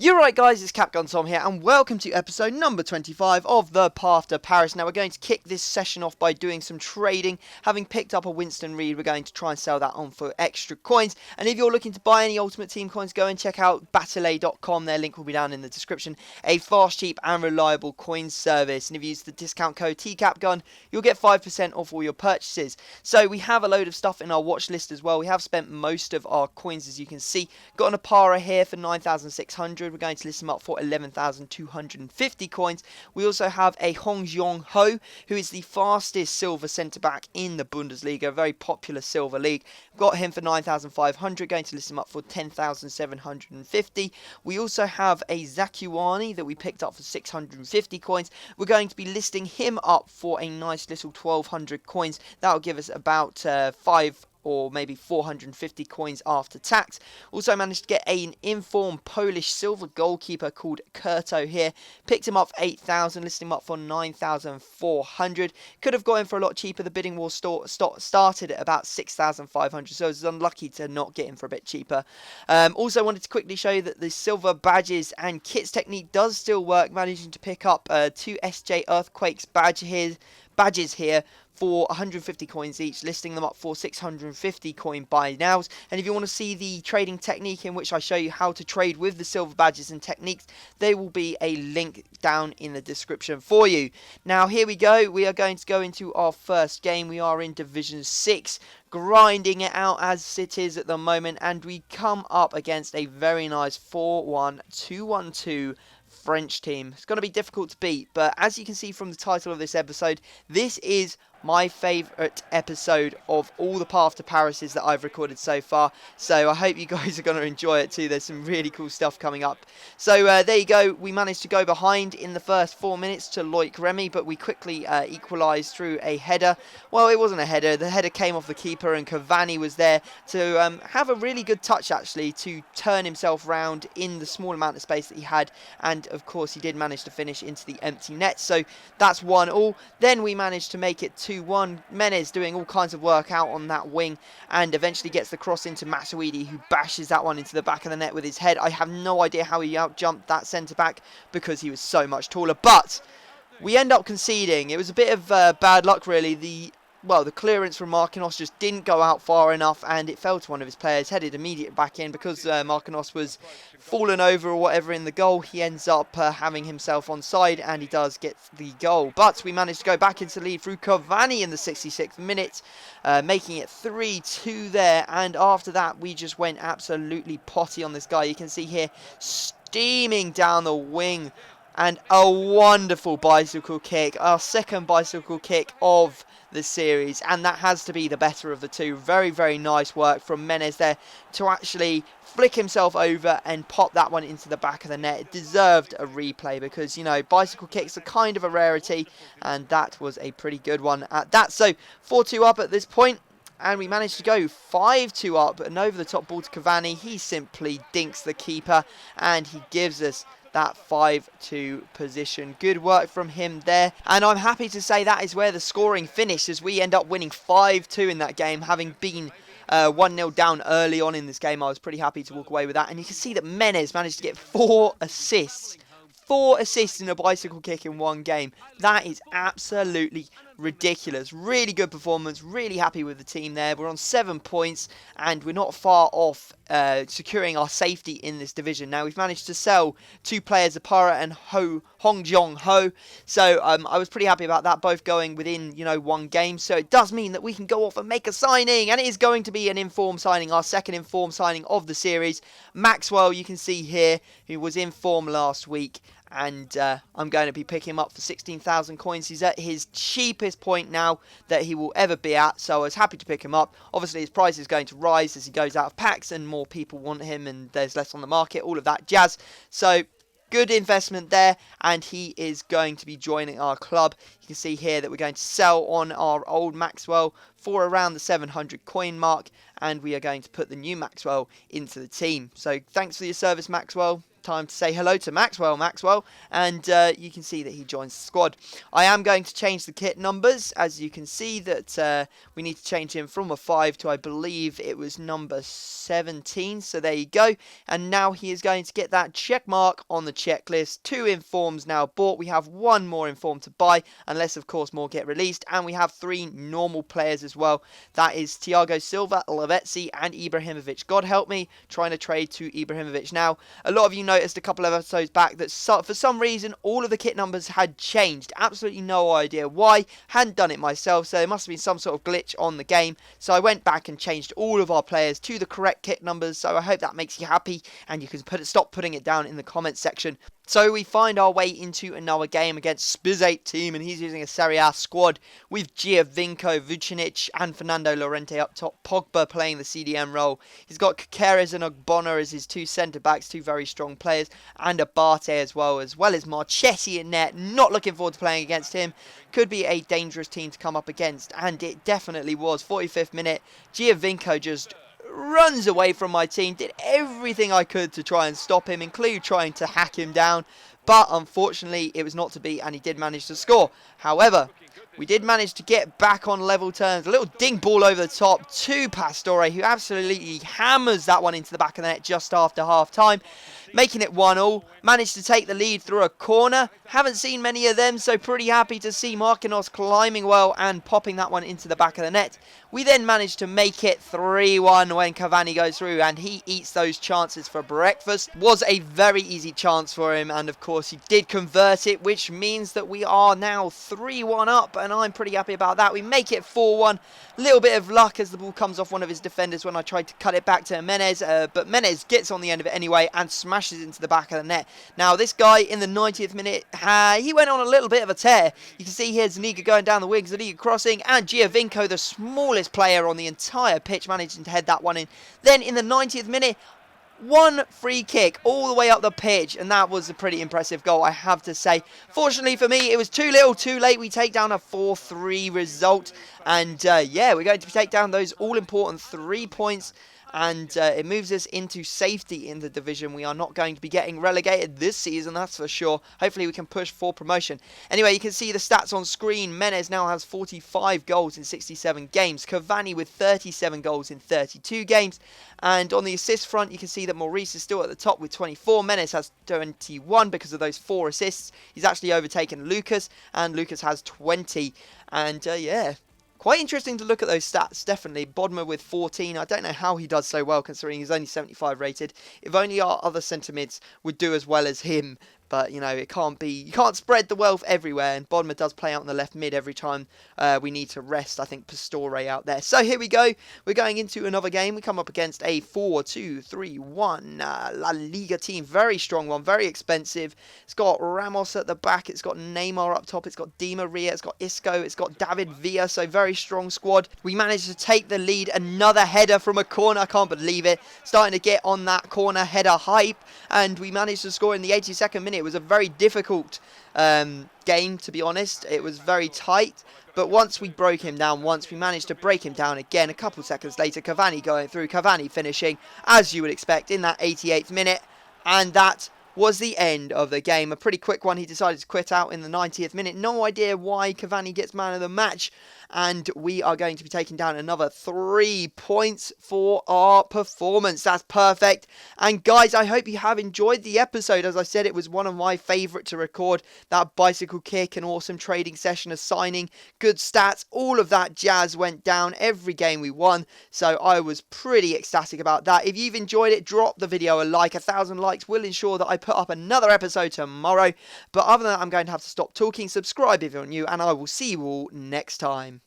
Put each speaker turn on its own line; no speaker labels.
You're right, guys, it's Capgun Tom here, and welcome to episode number 25 of The Path to Paris. Now, we're going to kick this session off by doing some trading. Having picked up a Winston Reed, we're going to try and sell that on for extra coins. And if you're looking to buy any Ultimate Team coins, go and check out battle.com. Their link will be down in the description. A fast, cheap, and reliable coin service. And if you use the discount code TCAPGUN, you'll get 5% off all your purchases. So, we have a load of stuff in our watch list as well. We have spent most of our coins, as you can see. Got an Apara here for 9,600. We're going to list him up for 11,250 coins. We also have a Hong Jiong-ho, who is the fastest silver centre-back in the Bundesliga, a very popular silver league. Got him for 9,500, going to list him up for 10,750. We also have a Zakuani that we picked up for 650 coins. We're going to be listing him up for a nice little 1,200 coins. That will give us about 5 or maybe 450 coins after tax. Also managed to get an informed Polish silver goalkeeper called Kurto here. Picked him up for 8,000, listing him up for 9,400. Could have got him for a lot cheaper. The bidding war started at about 6,500, so I was unlucky to not get him for a bit cheaper. Also wanted to quickly show you that the silver badges and kits technique does still work, managing to pick up 2 SJ Earthquakes badges here for 150 coins each, listing them up for 650 coin buy nows. And if you want to see the trading technique in which I show you how to trade with the silver badges and techniques, there will be a link down in the description for you. Now here we go, we are going to go into our first game. We are in Division 6, grinding it out as it is at the moment, and we come up against a very nice 4-1-2-1-2 French team. It's going to be difficult to beat, but as you can see from the title of this episode, this is my favourite episode of all the Path to Parises that I've recorded so far. So I hope you guys are going to enjoy it too. There's some really cool stuff coming up. So there you go. We managed to go behind in the first 4 minutes to Loic Remy, but we quickly equalised through a header. Well, it wasn't a header. The header came off the keeper, and Cavani was there to have a really good touch, actually, to turn himself round in the small amount of space that he had. And, of course, he did manage to finish into the empty net. So that's 1-1. Then we managed to make it 2-1. Menez doing all kinds of work out on that wing, and eventually gets the cross into Matuidi, who bashes that one into the back of the net with his head. I have no idea how he outjumped that centre-back because he was so much taller, but we end up conceding. It was a bit of bad luck, really. The clearance from Marquinhos just didn't go out far enough, and it fell to one of his players, headed immediately back in. Because Marquinhos was fallen over or whatever in the goal, he ends up having himself onside, and he does get the goal. But we managed to go back into the lead through Cavani in the 66th minute, making it 3-2 there. And after that, we just went absolutely potty on this guy. You can see here, steaming down the wing, and a wonderful bicycle kick, our second bicycle kick of the series, and that has to be the better of the two. Very, very nice work from Menez there to actually flick himself over and pop that one into the back of the net. It deserved a replay because, you know, bicycle kicks are kind of a rarity, and that was a pretty good one at that. So 4-2 up at this point, and we managed to go 5-2 up, and over the top ball to Cavani. He simply dinks the keeper, and he gives us that 5-2 position. Good work from him there, and I'm happy to say that is where the scoring finished, as we end up winning 5-2 in that game, having been 1-0 down early on in this game. I was pretty happy to walk away with that, and you can see that Menez managed to get 4 assists. 4 assists in a bicycle kick in one game. That is absolutely ridiculous. Really good performance. Really happy with the team there. We're on 7 points, and we're not far off securing our safety in this division. Now, we've managed to sell 2 players, Apara and Hong Jiong-ho. So I was pretty happy about that, both going within, you know, one game. So it does mean that we can go off and make a signing, and it is going to be an informed signing, our second informed signing of the series. Maxwell, you can see here, who was in form last week, and I'm going to be picking him up for 16,000 coins. He's at his cheapest point now that he will ever be at, so I was happy to pick him up. Obviously, his price is going to rise as he goes out of packs and more people want him and there's less on the market, all of that jazz. So good investment there, and he is going to be joining our club. You can see here that we're going to sell on our old Maxwell for around the 700 coin mark, and we are going to put the new Maxwell into the team. So thanks for your service, Maxwell. time to say hello to Maxwell, and you can see that he joins the squad. I am going to change the kit numbers, as you can see that we need to change him from a 5 to, I believe it was number 17, so there you go, and now he is going to get that check mark on the checklist. 2 informs now bought. We have 1 more inform to buy, unless of course more get released, and we have 3 normal players as well. That is Thiago Silva, Lavezzi, and Ibrahimovic. God help me, trying to trade to Ibrahimovic. Now, a lot of you noticed a couple of episodes back that for some reason all of the kit numbers had changed. Absolutely no idea why. Hadn't done it myself, so there must have been some sort of glitch on the game. So I went back and changed all of our players to the correct kit numbers. So I hope that makes you happy, and you can stop putting it down in the comments section. So we find our way into another game against Spiz8 team, and he's using a Serie A squad with Giovinco, Vucinic, and Fernando Llorente up top. Pogba playing the CDM role. He's got Caceres and Ogbonna as his 2 centre-backs, 2 very strong players, and Abate as well as Marchetti in net. Not looking forward to playing against him. Could be a dangerous team to come up against, and it definitely was. 45th minute, Giovinco just runs away from my team, did everything I could to try and stop him, including trying to hack him down, but unfortunately it was not to be, and he did manage to score. However, we did manage to get back on level terms. A little ding ball over the top to Pastore, who absolutely hammers that one into the back of the net just after half time, making it 1-1. Managed to take the lead through a corner. Haven't seen many of them, so pretty happy to see Marquinhos climbing well and popping that one into the back of the net. We then managed to make it 3-1 when Cavani goes through, and he eats those chances for breakfast. Was a very easy chance for him, and of course he did convert it, which means that we are now 3-1 up, and I'm pretty happy about that. We make it 4-1. Little bit of luck as the ball comes off one of his defenders when I tried to cut it back to Menez, but Menez gets on the end of it anyway and smashes into the back of the net. Now this guy in the 90th minute, he went on a little bit of a tear. You can see here Zuniga going down the wing, Zuniga crossing, and Giovinco, the smallest player on the entire pitch, managing to head that one in. Then in the 90th minute, 1 free kick all the way up the pitch, and that was a pretty impressive goal, I have to say. Fortunately for me, it was too little too late. We take down a 4-3 result, and yeah, we're going to take down those all-important 3 points, and it moves us into safety in the division. We are not going to be getting relegated this season, that's for sure. Hopefully we can push for promotion. Anyway, you can see the stats on screen. Menez now has 45 goals in 67 games. Cavani with 37 goals in 32 games. And on the assist front, you can see that Maurice is still at the top with 24. Menez has 21 because of those 4 assists. He's actually overtaken Lucas, and Lucas has 20. And yeah, quite interesting to look at those stats, definitely. Bodmer with 14. I don't know how he does so well considering he's only 75 rated. If only our other centre mids would do as well as him. But, you know, it can't be. You can't spread the wealth everywhere. And Bodmer does play out on the left mid every time we need to rest, I think, Pastore out there. So here we go. We're going into another game. We come up against a 4-2-3-1 La Liga team. Very strong one. Very expensive. It's got Ramos at the back. It's got Neymar up top. It's got Di Maria. It's got Isco. It's got David Villa. So very strong squad. We managed to take the lead. Another header from a corner. I can't believe it. Starting to get on that corner header hype. And we managed to score in the 82nd minute. It was a very difficult game, to be honest. It was very tight, but once we broke him down, once we managed to break him down again, a couple seconds later, Cavani going through, Cavani finishing, as you would expect, in that 88th minute, and that was the end of the game. A pretty quick one. He decided to quit out in the 90th minute. No idea why. Cavani gets man of the match, and we are going to be taking down another 3 points for our performance. That's perfect. And guys, I hope you have enjoyed the episode. As I said, it was one of my favourite to record. That bicycle kick, an awesome trading session, a signing, good stats, all of that jazz went down every game we won. So I was pretty ecstatic about that. If you've enjoyed it, drop the video a like. 1,000 likes will ensure that I put up another episode tomorrow. But other than that, I'm going to have to stop talking. Subscribe if you're new, and I will see you all next time.